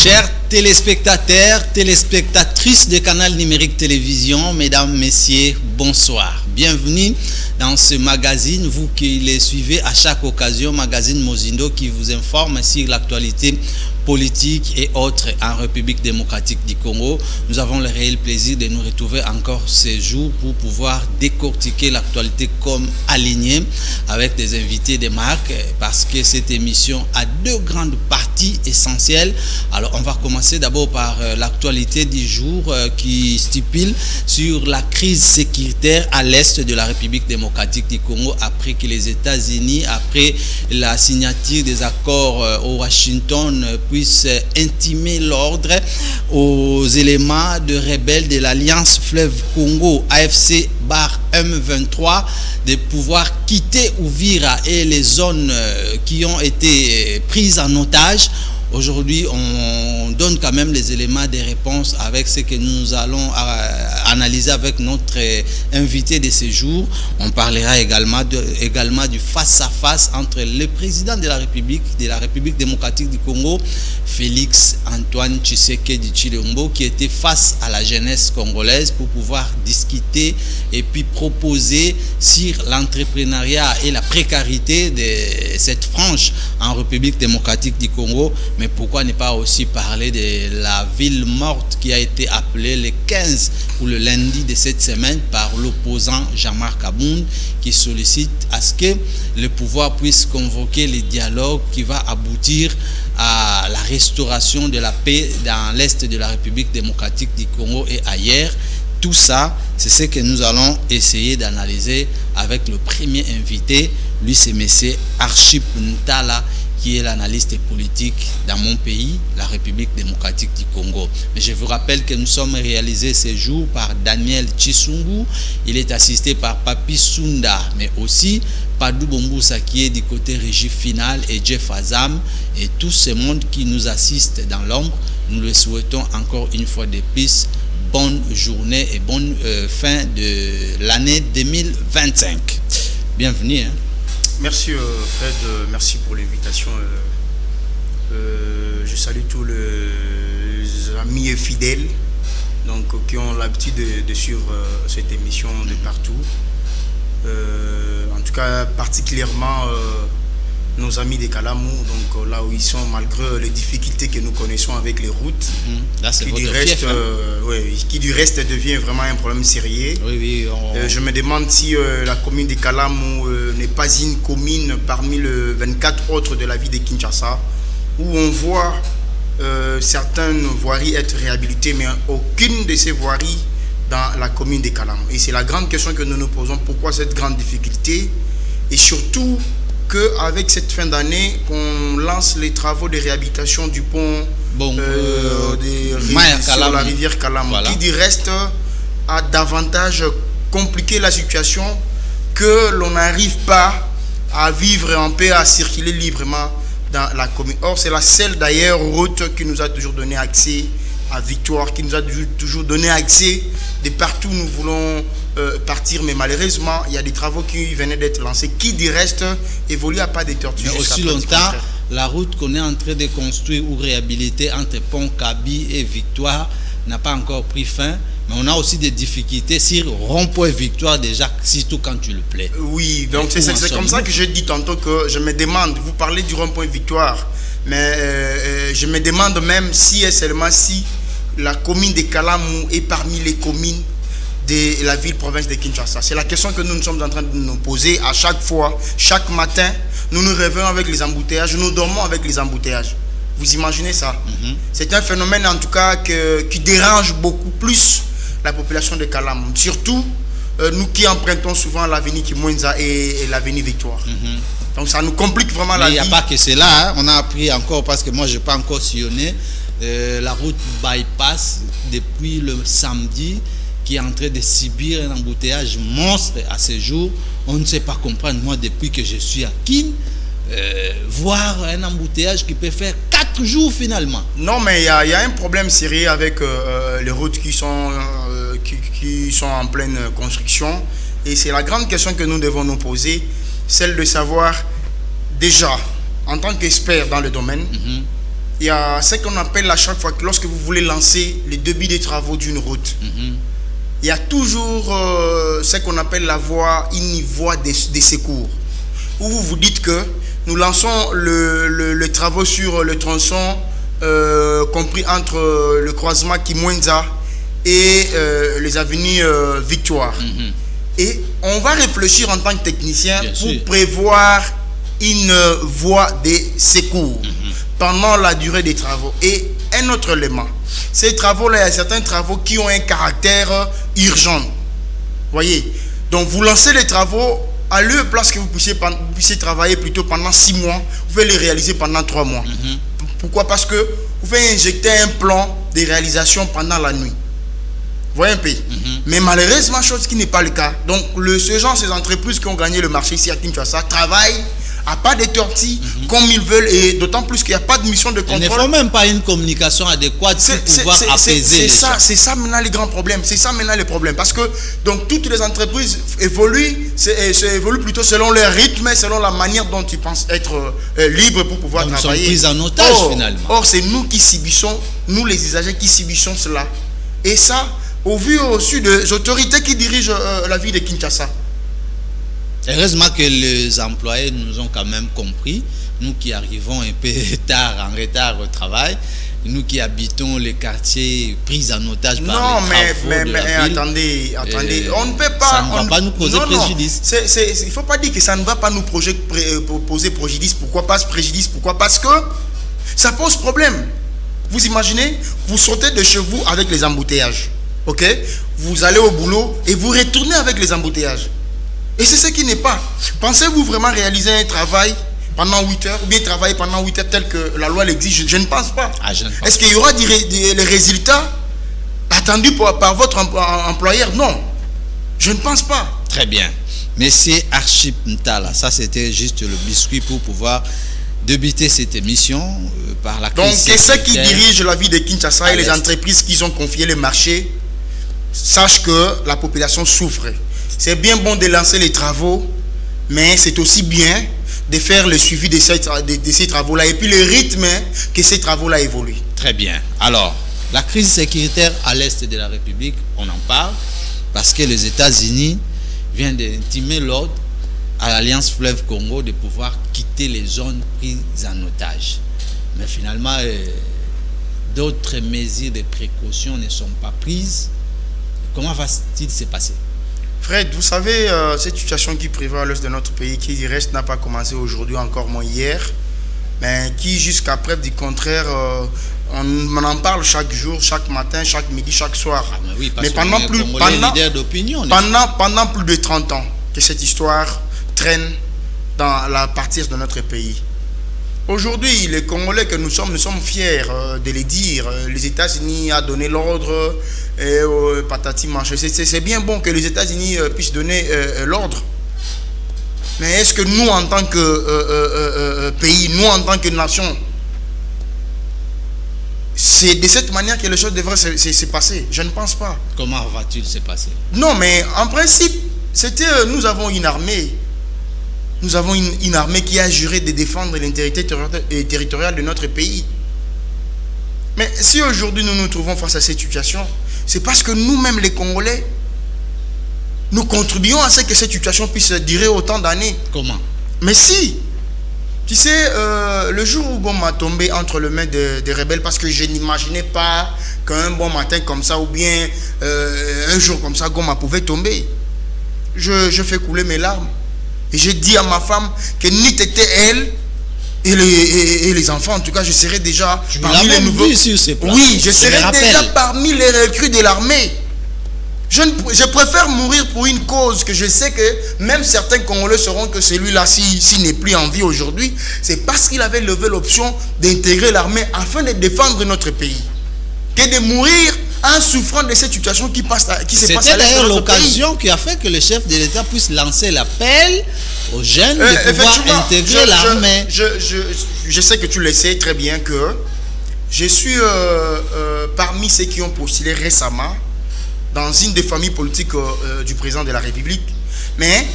Chers téléspectateurs, téléspectatrices de Canal Numérique Télévision, mesdames, messieurs, bonsoir. Bienvenue dans ce magazine, vous qui les suivez à chaque occasion, magazine Mozindo qui vous informe sur l'actualité politique et autres en République démocratique du Congo. Nous avons le réel plaisir de nous retrouver encore ces jours pour pouvoir décortiquer l'actualité comme alignée avec des invités de marque parce que cette émission a deux grandes parties essentielles. Alors on va commencer d'abord par l'actualité du jour qui stipule sur la crise sécuritaire à l'est de la République démocratique du Congo après que les États-Unis, après la signature des accords au Washington, puisse intimer l'ordre aux éléments de rebelles de l'Alliance Fleuve Congo, AFC M23, de pouvoir quitter Uvira et les zones qui ont été prises en otage. Aujourd'hui, on donne quand même les éléments de réponse avec ce que nous allons analyser avec notre invité de ce jour. On parlera également du face-à-face entre le président de la République démocratique du Congo, Félix Antoine Tshisekedi Tshilombo, qui était face à la jeunesse congolaise pour pouvoir discuter et puis proposer sur l'entrepreneuriat et la précarité de cette frange en République démocratique du Congo. Mais pourquoi ne pas aussi parler de la ville morte qui a été appelée le 15 ou le lundi de cette semaine par l'opposant Jean-Marc Abound, qui sollicite à ce que le pouvoir puisse convoquer les dialogues qui va aboutir à la restauration de la paix dans l'est de la République démocratique du Congo et ailleurs. Tout ça, c'est ce que nous allons essayer d'analyser avec le premier invité. Lui, c'est M. Archip Ntala, qui est l'analyste politique dans mon pays, la République démocratique du Congo. Mais je vous rappelle que nous sommes réalisés ce jour par Daniel Chisungu. Il est assisté par Papi Sunda, mais aussi Padou Bomboussa qui est du côté régie finale et Jeff Azam et tout ce monde qui nous assiste dans l'ombre. Nous le souhaitons encore une fois de plus. Bonne journée et bonne fin de l'année 2025. Bienvenue. Merci Fred, merci pour l'invitation. Je salue tous les amis et fidèles donc, qui ont l'habitude de suivre cette émission de partout. En tout cas, particulièrement nos amis de Kalamou, donc là où ils sont, malgré les difficultés que nous connaissons avec les routes, là, qui du reste devient vraiment un problème sérieux. Je me demande si la commune de Kalamou n'est pas une commune parmi les 24 autres de la ville de Kinshasa, où on voit certaines voiries être réhabilitées, mais aucune de ces voiries dans la commune de Kalamou. Et c'est la grande question que nous nous posons, pourquoi cette grande difficulté, et surtout qu'avec cette fin d'année, qu'on lance les travaux de réhabilitation du pont sur la rivière Kalamou, qui du reste a davantage compliqué la situation, que l'on n'arrive pas à vivre en paix, à circuler librement dans la commune. Or, c'est la seule d'ailleurs route qui nous a toujours donné accès à Victoire, qui nous a toujours donné accès de partout où nous voulons partir, mais malheureusement il y a des travaux qui venaient d'être lancés qui du reste évoluent à pas de tortue. Mais aussi longtemps, la route qu'on est en train de construire ou réhabiliter entre Pont Kabi et Victoire n'a pas encore pris fin, mais on a aussi des difficultés sur Rond-Point Victoire déjà, surtout quand tu le plais. Oui, donc c'est comme ça que je dis tantôt que je me demande, vous parlez du Rond-Point Victoire, mais je me demande même si et seulement si la commune de Kalamou est parmi les communes de la ville-province de Kinshasa. C'est la question que nous sommes en train de nous poser à chaque fois. Chaque matin, nous nous réveillons avec les embouteillages, nous dormons avec les embouteillages. Vous imaginez ça? C'est un phénomène en tout cas qui dérange beaucoup plus la population de Kalamou. Surtout nous qui empruntons souvent l'avenue Kimwenza et l'avenue Victoire. Donc ça nous complique vraiment la vie. Mais il n'y a pas que cela, hein. On a appris encore, parce que moi je n'ai pas encore sillonné, la route bypass depuis le samedi, qui est en train de subir un embouteillage monstre à ce jour. On ne sait pas comprendre, moi depuis que je suis à Kin, voir un embouteillage qui peut faire 4 jours finalement. Non, mais il y a un problème sérieux avec les routes qui sont en pleine construction. Et c'est la grande question que nous devons nous poser, celle de savoir déjà, en tant qu'expert dans le domaine, il y a ce qu'on appelle à chaque fois que lorsque vous voulez lancer le début des travaux d'une route, il y a toujours ce qu'on appelle une voie des secours, où vous vous dites que nous lançons le travaux sur le tronçon compris entre le croisement Kimwenza et les avenues Victoire. Et on va réfléchir en tant que technicien pour prévoir une voie des secours pendant la durée des travaux. Et un autre élément, ces travaux-là, il y a certains travaux qui ont un caractère urgent. Voyez, donc vous lancez les travaux à lieu de place que vous puissiez travailler plutôt pendant 6 mois, vous pouvez les réaliser pendant 3 mois. Pourquoi? Parce que vous pouvez injecter un plan de réalisation pendant la nuit. Vous voyez un peu. Mais malheureusement, chose qui n'est pas le cas. Donc, ces entreprises qui ont gagné le marché ici à Kinshasa travaillent à pas de tortilles comme ils veulent, et d'autant plus qu'il n'y a pas de mission de contrôle. Il ne faut même pas une communication adéquate pour pouvoir apaiser. C'est ça maintenant les grands problèmes. C'est ça maintenant les problèmes. Parce que donc toutes les entreprises évoluent plutôt selon leur rythme, selon la manière dont ils pensent être libres pour pouvoir travailler. Ils sont pris en otage finalement. Or, c'est nous qui subissons, nous les usagers qui subissons cela. Et ça, au vu aussi des autorités qui dirigent la vie de Kinshasa. Heureusement que les employés nous ont quand même compris, nous qui arrivons un peu en retard au travail, nous qui habitons les quartiers pris en otage par les travaux de la ville. Attendez, on ne peut pas... Ça ne va pas nous causer préjudice. Il ne faut pas dire que ça ne va pas nous poser préjudice. Pourquoi pas ce préjudice? Pourquoi? Parce que ça pose problème. Vous imaginez, vous sortez de chez vous avec les embouteillages. Ok? Vous allez au boulot et vous retournez avec les embouteillages. Et c'est ce qui n'est pas. Pensez-vous vraiment réaliser un travail pendant 8 heures, ou bien travailler pendant 8 heures tel que la loi l'exige? Je ne pense pas. Est-ce qu'il y aura les résultats attendus par votre employeur? Non. Je ne pense pas. Très bien. Monsieur Archip Ntala, ça c'était juste le biscuit pour pouvoir débuter cette émission par la crise. Donc, et ceux qui dirigent la vie de Kinshasa et les entreprises qui ont confié les marchés, sachent que la population souffre. C'est bien bon de lancer les travaux, mais c'est aussi bien de faire le suivi de ces travaux-là et puis le rythme que ces travaux-là évoluent. Très bien. Alors, la crise sécuritaire à l'est de la République, on en parle parce que les États-Unis viennent d'intimer l'ordre à l'Alliance Fleuve Congo de pouvoir quitter les zones prises en otage. Mais finalement, d'autres mesures de précaution ne sont pas prises. Comment va-t-il se passer? Fred, vous savez, cette situation qui prévaut à l'est de notre pays, qui reste n'a pas commencé aujourd'hui, encore moins hier, mais qui jusqu'à preuve du contraire, on en parle chaque jour, chaque matin, chaque midi, chaque soir. Mais pendant plus de 30 ans que cette histoire traîne dans la partie de notre pays. Aujourd'hui, les Congolais que nous sommes fiers de les dire. Les États-Unis ont donné l'ordre et patati manche. C'est bien bon que les États-Unis puissent donner l'ordre. Mais est-ce que nous, en tant que pays, nous, en tant que nation, c'est de cette manière que les choses devraient se passer? Je ne pense pas. Comment va-t-il se passer? Non, mais en principe, nous avons une armée. Nous avons une armée qui a juré de défendre l'intégrité territoriale de notre pays. Mais si aujourd'hui nous nous trouvons face à cette situation, c'est parce que nous-mêmes les Congolais, nous contribuons à ce que cette situation puisse durer autant d'années. Comment? Mais si, tu sais, le jour où Goma a tombé entre les mains des rebelles, parce que je n'imaginais pas qu'un bon matin comme ça, ou bien un jour comme ça, Goma pouvait tomber. Je fais couler mes larmes. Et j'ai dit à ma femme que ni t'étais elle et les enfants, en tout cas, je serais déjà parmi les nouveaux. Oui, je serais déjà parmi les recrues de l'armée. Je préfère mourir pour une cause que je sais que même certains Congolais sauront que celui-là, s'il n'est plus en vie aujourd'hui, c'est parce qu'il avait levé l'option d'intégrer l'armée afin de défendre notre pays. Que de mourir en souffrant de cette situation qui se passe à l'est de notre pays. C'était d'ailleurs l'occasion qui a fait que le chef de l'État puisse lancer l'appel aux jeunes de pouvoir intégrer l'armée. Je sais que tu le sais très bien que je suis parmi ceux qui ont postulé récemment dans une des familles politiques du président de la République. Mais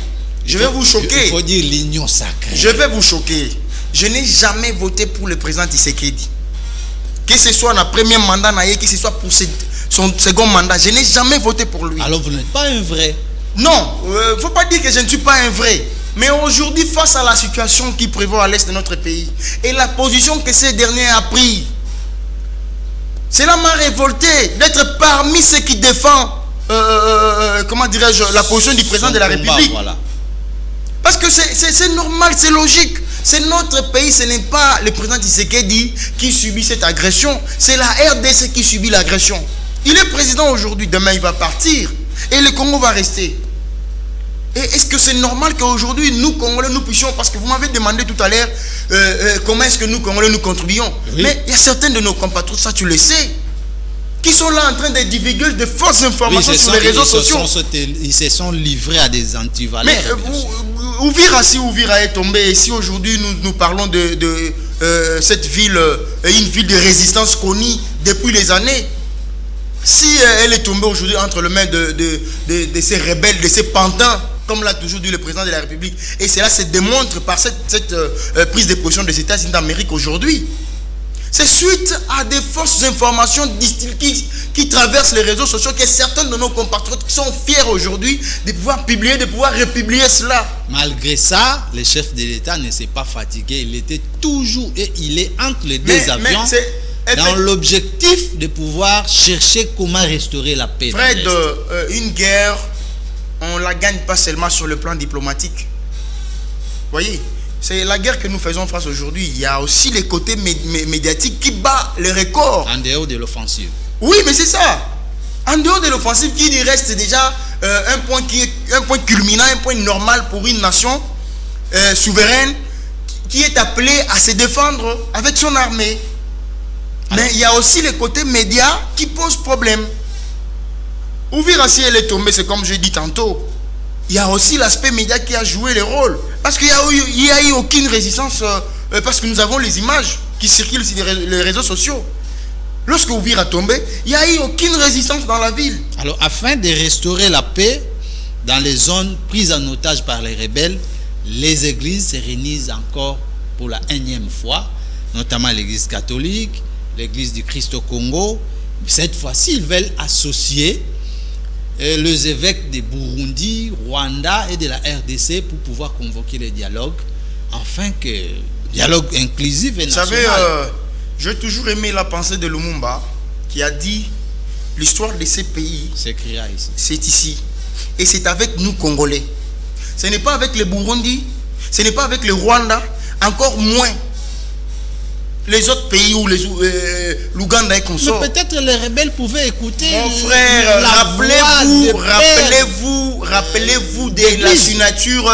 je vais vous choquer. Il faut dire l'union sacrée. Je vais vous choquer. Je n'ai jamais voté pour le président Tshisekedi. que ce soit dans le premier mandat, que ce soit pour son second mandat, je n'ai jamais voté pour lui. Alors vous n'êtes pas un vrai? Non, il ne faut pas dire que je ne suis pas un vrai. Mais aujourd'hui, face à la situation qui prévaut à l'est de notre pays et la position que ces derniers ont pris, cela m'a révolté d'être parmi ceux qui défendent, comment dirais-je, la position du président de la République. Voilà. Parce que c'est normal, c'est logique. C'est notre pays, ce n'est pas le président Tshisekedi qui subit cette agression. C'est la RDC qui subit l'agression. Il est président aujourd'hui, demain il va partir. Et le Congo va rester. Et est-ce que c'est normal qu'aujourd'hui, nous, Congolais, nous puissions... Parce que vous m'avez demandé tout à l'heure comment est-ce que nous, Congolais, nous contribuons. Oui. Mais il y a certains de nos compatriotes, ça tu le sais, qui sont là en train de divulguer de fausses informations sur les réseaux sociaux. Ils se sont livrés à des antivaleurs. Mais Uvira est tombé. Et si aujourd'hui nous parlons de cette ville, une ville de résistance connue depuis les années, si elle est tombée aujourd'hui entre les mains de ces rebelles, de ces pantins, comme l'a toujours dit le président de la République, et cela se démontre par cette prise de position des États-Unis d'Amérique aujourd'hui, c'est suite à des fausses informations qui traversent les réseaux sociaux que certains de nos compatriotes sont fiers aujourd'hui de pouvoir publier, de pouvoir republier cela. Malgré ça, le chef de l'État ne s'est pas fatigué. Il était toujours et il est entre les deux avions dans l'objectif de pouvoir chercher comment restaurer la paix. Fred, une guerre, on ne la gagne pas seulement sur le plan diplomatique. Voyez, c'est la guerre que nous faisons face aujourd'hui. Il y a aussi les côtés médiatiques qui battent les records. En dehors de l'offensive. Oui, mais c'est ça. En dehors de l'offensive, qui reste déjà un point culminant, un point normal pour une nation souveraine qui est appelée à se défendre avec son armée. Mais il y a aussi les côtés médias qui posent problème. Uvira, si elle est tombée, c'est comme je dis tantôt. Il y a aussi l'aspect média qui a joué le rôle. Parce qu'il n'y a eu aucune résistance, parce que nous avons les images qui circulent sur les réseaux sociaux. Lorsque Uvira a tombé, il n'y a eu aucune résistance dans la ville. Alors, afin de restaurer la paix dans les zones prises en otage par les rebelles, les églises se réunissent encore pour la 1e fois, notamment l'église catholique, l'église du Christ au Congo. Cette fois-ci, ils veulent associer les évêques de Burundi, Rwanda et de la RDC pour pouvoir convoquer les dialogues, afin que dialogue inclusif et national. Vous savez, j'ai toujours aimé la pensée de Lumumba qui a dit l'histoire de ces pays s'écrira ici. C'est ici. Et c'est avec nous Congolais. Ce n'est pas avec le Burundi, ce n'est pas avec le Rwanda, encore moins les autres pays où l'Ouganda est consort. Mais peut-être les rebelles pouvaient écouter. Mon frère, rappelez-vous de la signature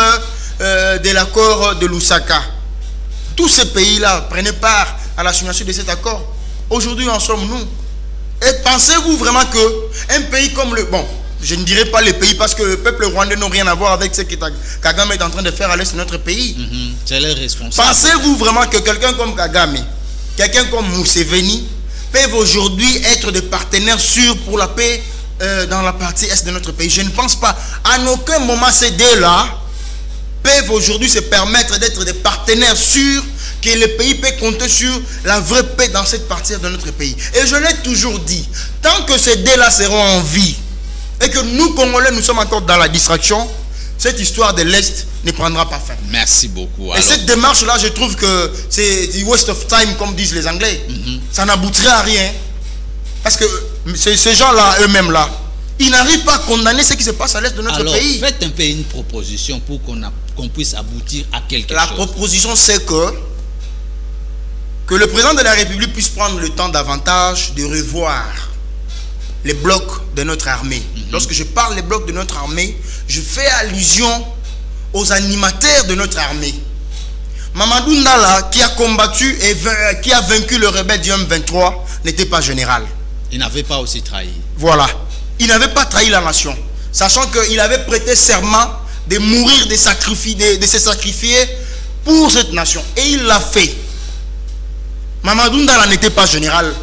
de l'accord de Lusaka. Tous ces pays-là prenaient part à la signature de cet accord. Aujourd'hui, en sommes nous. Et pensez-vous vraiment que un pays comme le... Bon, je ne dirais pas les pays parce que le peuple rwandais n'a rien à voir avec ce que Kagame est en train de faire à l'est de notre pays. C'est les responsables. Pensez-vous vraiment que quelqu'un comme Kagame, quelqu'un comme Museveni peuvent aujourd'hui être des partenaires sûrs pour la paix dans la partie est de notre pays? Je ne pense pas. À aucun moment ces deux-là peuvent aujourd'hui se permettre d'être des partenaires sûrs que le pays peut compter sur la vraie paix dans cette partie de notre pays. Et je l'ai toujours dit, tant que ces deux-là seront en vie et que nous, Congolais, nous sommes encore dans la distraction, cette histoire de l'Est ne prendra pas fin. Merci beaucoup. Et cette démarche-là, je trouve que c'est du waste of time, comme disent les Anglais. Ça n'aboutirait à rien. Parce que ces gens-là, eux-mêmes, là, ils n'arrivent pas à condamner ce qui se passe à l'Est de notre pays. Faites un peu une proposition pour qu'on puisse aboutir à quelque chose. La proposition, c'est que le président de la République puisse prendre le temps davantage de revoir les blocs de notre armée. Lorsque je parle des blocs de notre armée, je fais allusion aux animateurs de notre armée. Mamadou Ndala, qui a combattu et qui a vaincu le rebelle du M23, n'était pas général. Il n'avait pas aussi trahi. Voilà. Il n'avait pas trahi la nation. Sachant qu'il avait prêté serment de mourir, de se sacrifier pour cette nation. Et il l'a fait. Mamadou Ndala n'était pas général.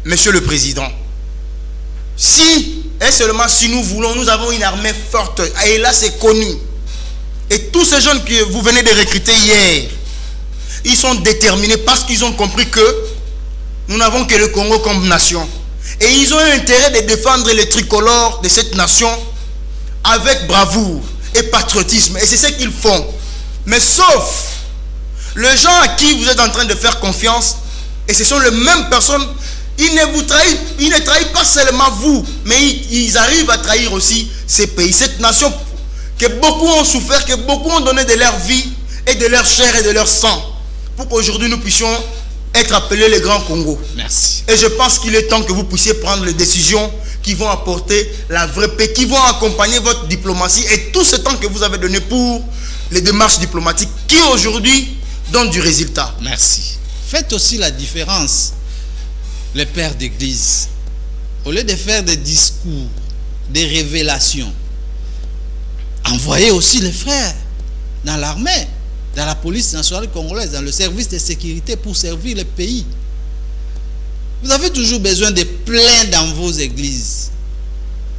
Monsieur le Président. Si, et seulement si nous voulons, nous avons une armée forte. Et là, c'est connu. Et tous ces jeunes que vous venez de recruter hier, ils sont déterminés parce qu'ils ont compris que nous n'avons que le Congo comme nation. Et ils ont intérêt de défendre les tricolores de cette nation avec bravoure et patriotisme. Et c'est ce qu'ils font. Mais sauf les gens à qui vous êtes en train de faire confiance, et ce sont les mêmes personnes, ils ne trahissent pas seulement vous, mais ils arrivent à trahir aussi ces pays, cette nation que beaucoup ont souffert, que beaucoup ont donné de leur vie et de leur chair et de leur sang pour qu'aujourd'hui nous puissions être appelés les grands Congo. Merci. Et je pense qu'il est temps que vous puissiez prendre les décisions qui vont apporter la vraie paix, qui vont accompagner votre diplomatie et tout ce temps que vous avez donné pour les démarches diplomatiques qui aujourd'hui donnent du résultat. Merci. Faites aussi la différence, les pères d'église. Au lieu de faire des discours, des révélations, envoyez aussi les frères dans l'armée, dans la police nationale congolaise, dans le service de sécurité pour servir le pays. Vous avez toujours besoin de plein dans vos églises.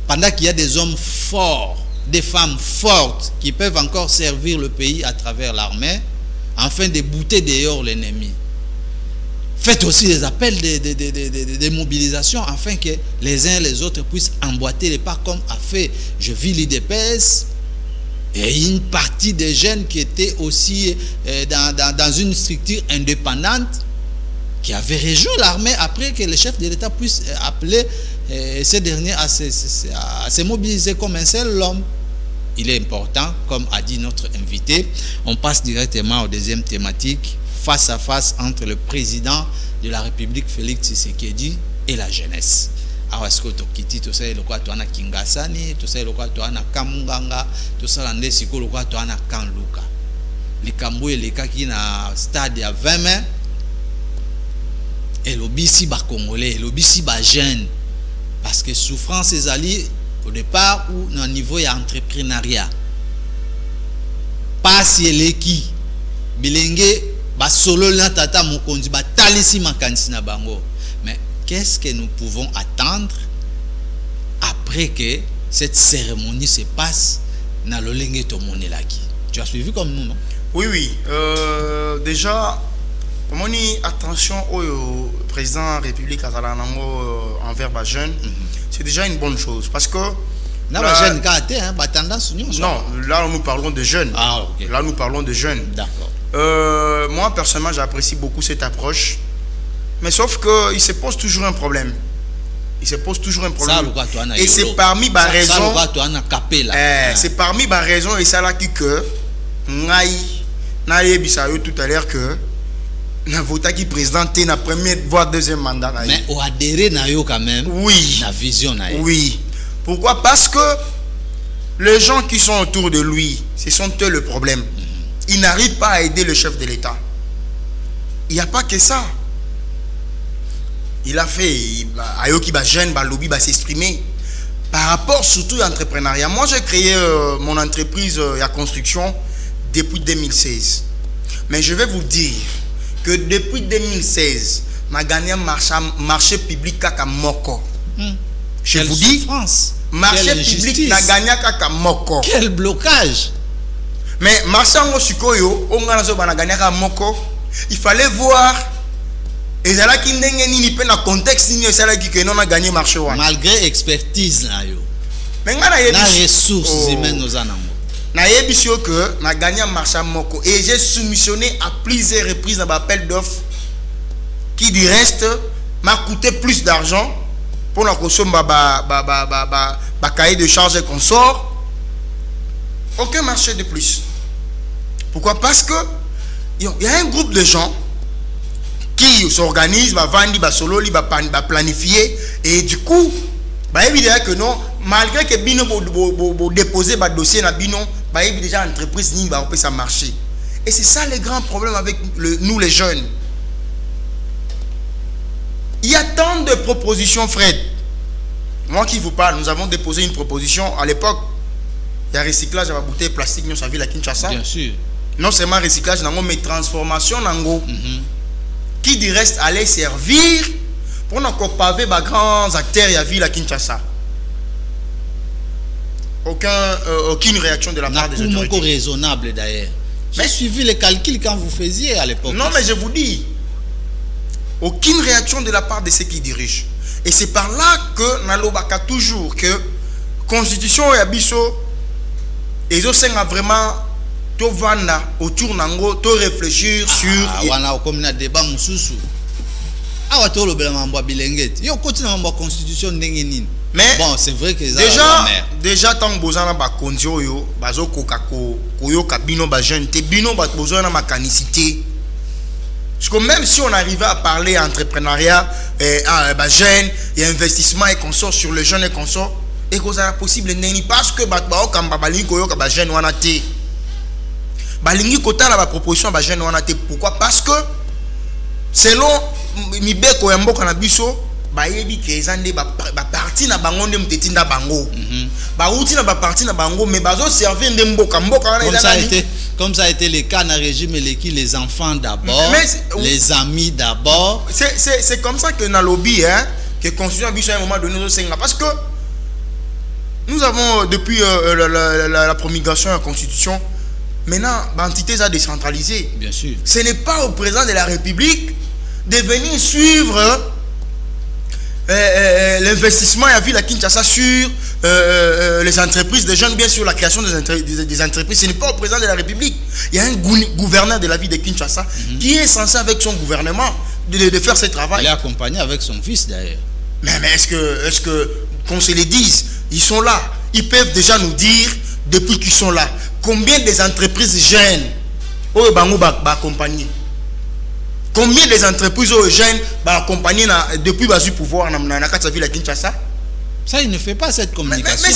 Pendant qu'il y a des hommes forts, des femmes fortes qui peuvent encore servir le pays à travers l'armée, afin de bouter dehors l'ennemi. Faites aussi des appels de mobilisation afin que les uns et les autres puissent emboîter les pas comme a fait Je vis l'IDPS et une partie des jeunes qui étaient aussi dans une structure indépendante qui avait rejoint l'armée après que le chef de l'État puisse appeler ces derniers à se mobiliser comme un seul homme. Il est important, comme a dit notre invité. On passe directement aux deuxième thématique, face à face entre le président de la République Félix Tshisekedi et la jeunesse. Awasko tokiti to sai lokwa to ana Kingasani, to sai lokwa to ana Kamunganga, to sala ndesi ko lokwa to ana Kanluka. Likambo elekaki na stade ya 20 mai. Et l'obisi ba congolais, l'obisi ba jeune parce que souffrance ezali au départ ou au niveau ya entrepreneuriat. Pas si eleki bilenge ba solo na tata mokonzi ba talisi makanisi na bango. Mais qu'est-ce que nous pouvons attendre après que cette cérémonie se passe na lolenge to monelaki? Tu as suivi comme nous, non? Oui. Déjà, on dit attention au président de la République envers les jeunes. C'est déjà une bonne chose parce que non, là nous parlons de jeunes. Ah, okay. Là nous parlons de jeunes. D'accord. Moi personnellement j'apprécie beaucoup cette approche, mais sauf que il se pose toujours un problème. Et c'est parmi les raisons. C'est parmi les raisons et ça là que tout à l'heure que na voté qui présenté na premier voire deuxième mandat. Mais au adhéré na yo quand même. Oui. La vision na yo. Oui. Pourquoi? Parce que les gens qui sont autour de lui, ce sont eux le problème. Ils n'arrivent pas à aider le chef de l'État. Il n'y a pas que ça. Il a fait Ayoki ba jeune ba lobby ba s'exprimer par rapport surtout à l'entrepreneuriat. Moi j'ai créé mon entreprise à construction depuis 2016. Mais je vais vous dire que depuis 2016, ma gagné marché public kaka moko. Je vous dis, marché public n'a gagné kaka moko. Quel blocage! Mais marché en Osikoyo, on a gagné kaka moko. Il fallait voir. Et c'est là qu'il n'y a pas de contexte, c'est là qu'il n'y a pas gagné marché. Malgré expertise, mais il y a des ressources humaines aux anamos. Que na gagné marché moko et j'ai soumissionné à plusieurs reprises dans l'appel d'offres qui du reste m'a coûté plus d'argent pour la consommation cahier de charges qu'on sort. Aucun marché de plus. Pourquoi? Parce que il y a un groupe de gens qui s'organisent, va vendre, va solo, va planifier et du coup évidemment que non, malgré que bino déposer ba dossier na bino déjà entreprise ni va ça marcher. Et c'est ça le grand problème avec nous les jeunes. Il y a tant de propositions, Fred. Moi qui vous parle, nous avons déposé une proposition à l'époque. Il y a recyclage à bouteille plastique nous savons la Kinshasa. Bien sûr. Non seulement recyclage mais transformation nango qui du reste allait servir pour nous paver les grands acteurs à ville à Kinshasa. Aucune réaction de la part des autorités. Raisonnable d'ailleurs. J'ai suivi les calculs quand vous faisiez à l'époque. Non, mais je vous dis, aucune réaction de la part de ceux qui dirigent. Et c'est par là que nalobaka toujours que constitution ya biso ezosenga vraiment to vanda autour nango to réfléchir sur wana comme na débat mususu awa to lobela mambo bilengeti yo continue mambo constitution ndenge nini. Mais bon, c'est vrai que déjà tant que bozana ba kondio yo bazo koka koyoka bino ba jeune te bino ba bozana ma canicité. Parce que même si on arrivait à parler entrepreneuriat ba jeune et investissement et consort sur les jeunes et consort et que ça possible neni parce que ba okamba balingi koyoka ba jeune wana te. Balingi kota la ba proposition ba jeune wana te. Pourquoi? Parce que selon mibeko ya mboka na biso bayebi ke ezande ba parti na bango nde muteti nda bango ba uti na ba parti na bango mais bazo servir nde mboka wana comme ça a été le cas dans le régime les enfants d'abord les amis d'abord c'est comme ça que na lobby que constitution biso à un moment donné parce que nous avons depuis la promulgation de la constitution maintenant l'entité a décentralisé. Bien sûr, ce n'est pas au président de la République de venir suivre l'investissement à Ville à Kinshasa sur les entreprises des jeunes, bien sûr la création des entreprises. Ce n'est pas au président de la République. Il y a un gouverneur de la ville de Kinshasa qui est censé avec son gouvernement de faire ce travail. Il est accompagné avec son fils d'ailleurs. Mais est-ce que qu'on se les dise, ils sont là, ils peuvent déjà nous dire depuis qu'ils sont là combien des entreprises jeunes au bango ba accompagner. Combien des entreprises jeunes accompagnées depuis le pouvoir dans la ville à Kinshasa? Ça, il ne fait pas cette communication. Mais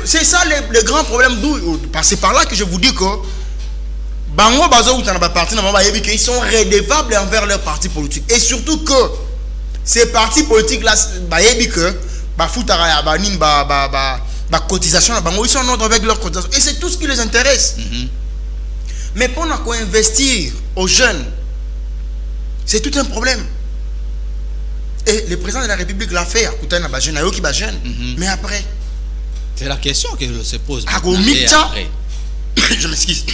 c'est ça le grand problème. C'est par là que je vous dis que Bango Bazo ou parti ils sont redevables envers leur parti politique. Et surtout que ces partis politiques là, cotisation, ils sont en ordre avec leur cotisation. Et c'est tout ce qui les intéresse. Mais pour investir aux jeunes, c'est tout un problème. Et le président de la République l'a fait. Mais après, c'est la question que se pose. Je m'excuse.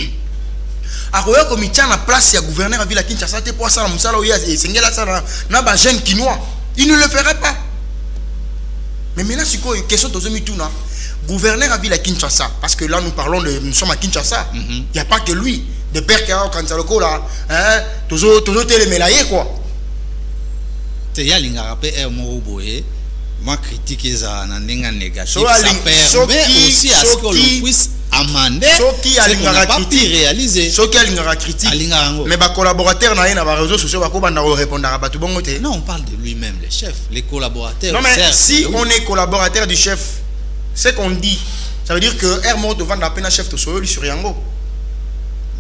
Aroya Komicha na place ya gouverneur à Ville à Kinshasa te pour ça na musala oya et sengela ça na jeune quinois. Il ne le ferait pas. Mais maintenant c'est quoi question tozomi tuna gouverneur à Ville à Kinshasa parce que là nous sommes à Kinshasa. Il y a pas que lui. De père qui a quand ça le coup là toujours télémélayer quoi. C'est ya linga rappel Moroboé moi critique ça na ndinga négatif ça permet aussi à ce que l'on puisse amender ce qu'on n'a pas pu réaliser. Ce qui a linga critique mais ba collaborateur na na ba réseaux sociaux ba ko banda répondre à batu bongo te. Non, on parle de lui-même le chef, les collaborateurs. Non mais si on est collaborateur du chef, c'est qu'on dit ça veut dire que Hermort devant la peine chef to soyo sur Yango.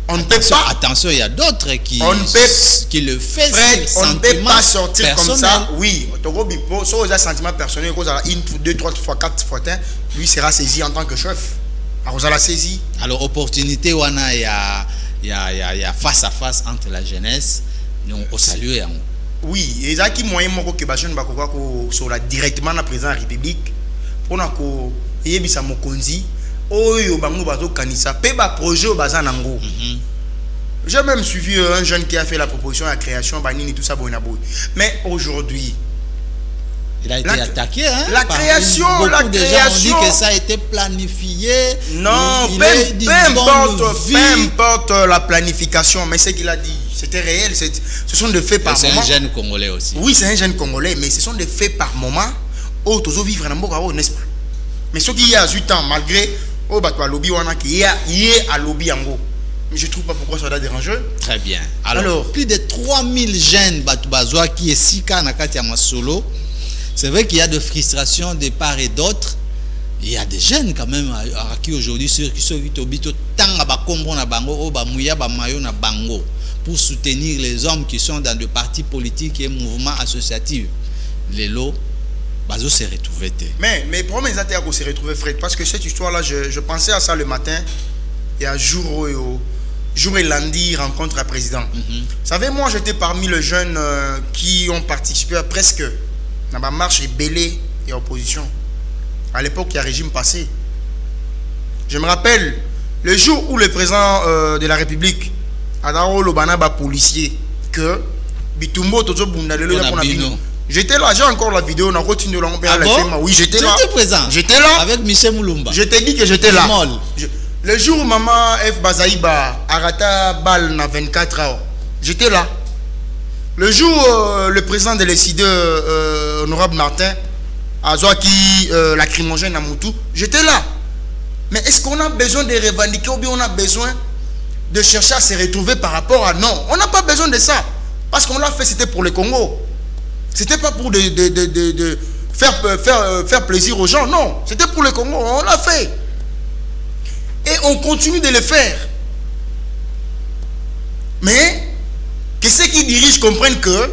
On ne peut pas. Attention, il y a d'autres qui le font. On ne peut pas sortir personnel. Comme ça. Oui, sur les sentiments personnels, une, deux, trois fois, quatre fois, lui sera saisi en tant que chef. Alors, on l'a saisi. Alors, opportunité, il y a face à face entre la jeunesse. Nous, on salue. Oui, et ça qui moyen que les jeunes sur directement la présidence de la République pour que les gens Oyo bango bazo kanisa pe ba projet bazanango. J'ai même suivi un jeune qui a fait la proposition à la création banini tout ça bonaboy. Mais aujourd'hui il a été attaqué la création on dit que ça a été planifié. Non, peu importe la planification mais ce qu'il a dit c'était réel, ce sont des faits par moment. C'est un jeune congolais aussi. Oui, c'est un jeune congolais mais ce sont des faits par moment. Oh tozo vivre na mboka n'est-ce pas? Mais ce qui y a 8 ans malgré oh bah toi lobby wana qui est à lobby yango. Mais je trouve pas pourquoi ça doit déranger. Très bien. Alors plus de 3000 jeunes batubazwa qui est sika na kati ya masolo. C'est vrai qu'il y a de frustration de part et d'autre. Il y a des jeunes quand même à qui aujourd'hui ceux qui sont vitobito tanga ba kombo na bango o ba muya ba mayo na bango pour soutenir les hommes qui sont dans des partis politiques et mouvements associatifs. Les lots Bazo s'est retrouvé. Mais pour moi, ils ont s'est retrouvé Fred. Parce que cette histoire-là, je pensais à ça le matin. Il y a jour et lundi, rencontre à président. Vous savez, moi, j'étais parmi les jeunes qui ont participé à presque dans ma marche belé et opposition. À l'époque, il y a régime passé. Je me rappelle, le jour où le président de la République a dit au policier que Bitumbo tozo bunda lelo ya bino. J'étais là, j'ai encore la vidéo, on a continué là. Ah bon? Oui, j'étais là. J'étais présent. J'étais là. Avec Michel Moulumba. Je t'ai dit que j'étais là. Le jour où maman F Bazaïba arrêta balle na 24 heures, j'étais là. Le jour où le président de l'ECID, honorable Martin, a qui lacrymogène à Moutou, j'étais là. Mais est-ce qu'on a besoin de revendiquer ou bien on a besoin de chercher à se retrouver par rapport à non? On n'a pas besoin de ça. Parce qu'on l'a fait, c'était pour le Congo. C'était pas pour faire plaisir aux gens, non. C'était pour le Congo, on l'a fait. Et on continue de le faire. Mais que ceux qui dirigent comprennent que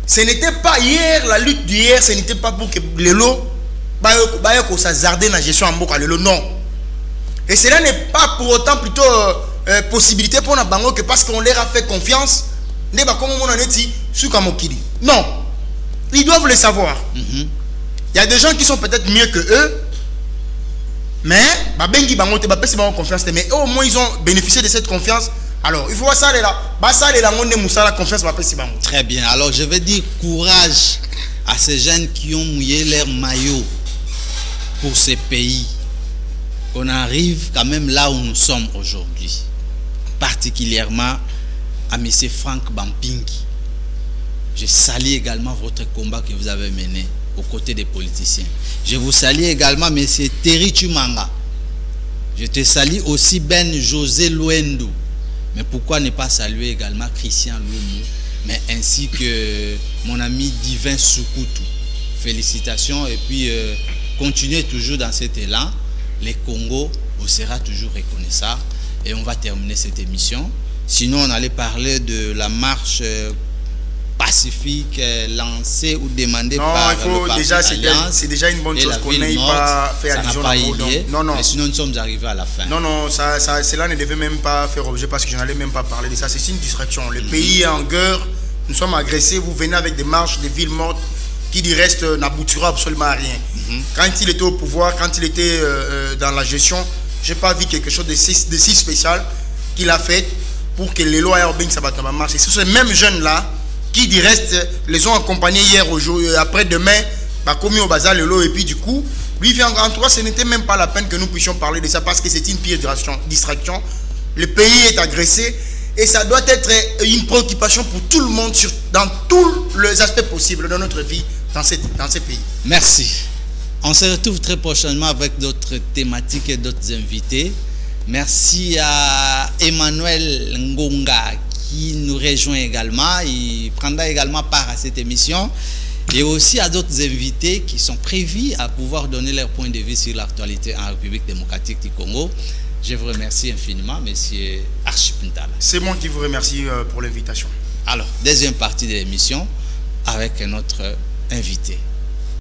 ce n'était pas hier, la lutte d'hier, ce n'était pas pour que les lots s'azarder dans la gestion en Boka, non. Et cela n'est pas pour autant plutôt possibilité pour la bango que parce qu'on leur a fait confiance, non. Ils doivent le savoir. Il y a des gens qui sont peut-être mieux que eux, mais confiance, mais au moins ils ont bénéficié de cette confiance. Alors il faut voir ça là. Très bien. Alors je vais dire courage à ces jeunes qui ont mouillé leur maillot pour ces pays. Qu'on arrive quand même là où nous sommes aujourd'hui. Particulièrement à M. Franck Bampingi. Je salue également votre combat que vous avez mené aux côtés des politiciens. Je vous salue également M. Terry Chumanga. Je te salue aussi Ben José Luendo. Mais pourquoi ne pas saluer également Christian Loumou, mais ainsi que mon ami Divin Soukoutou. Félicitations et puis continuez toujours dans cet élan. Les Congo vous sera toujours reconnaissant. Et on va terminer cette émission. Sinon, on allait parler de la marche pacifique lancée ou demandée par le parti Alliance. C'est déjà une bonne chose qu'on n'ait pas fait allusion à non, non. Mais sinon, nous sommes arrivés à la fin. Non, non, cela ne devait même pas faire objet parce que je n'allais même pas parler de ça. C'est une distraction. Le pays est en guerre. Nous sommes agressés. Vous venez avec des marches, des villes mortes qui du reste n'aboutira absolument à rien. Quand il était au pouvoir, quand il était dans la gestion, je n'ai pas vu quelque chose de si spécial qu'il a fait pour que les lois urbaines marchent. Et c'est ces mêmes jeunes-là qui, du reste, les ont accompagnés hier, aujourd'hui, après-demain, commis au bazar le lot. Et puis, du coup, lui vient en tout cas, ce n'était même pas la peine que nous puissions parler de ça parce que c'est une pire distraction. Le pays est agressé et ça doit être une préoccupation pour tout le monde dans tous les aspects possibles de notre vie dans ces pays. Merci. On se retrouve très prochainement avec d'autres thématiques et d'autres invités. Merci à Emmanuel Ngonga qui nous rejoint également. Il prendra également part à cette émission. Et aussi à d'autres invités qui sont prévus à pouvoir donner leur point de vue sur l'actualité en République démocratique du Congo. Je vous remercie infiniment, monsieur Archipintala. C'est moi qui vous remercie pour l'invitation. Alors, deuxième partie de l'émission avec notre invité.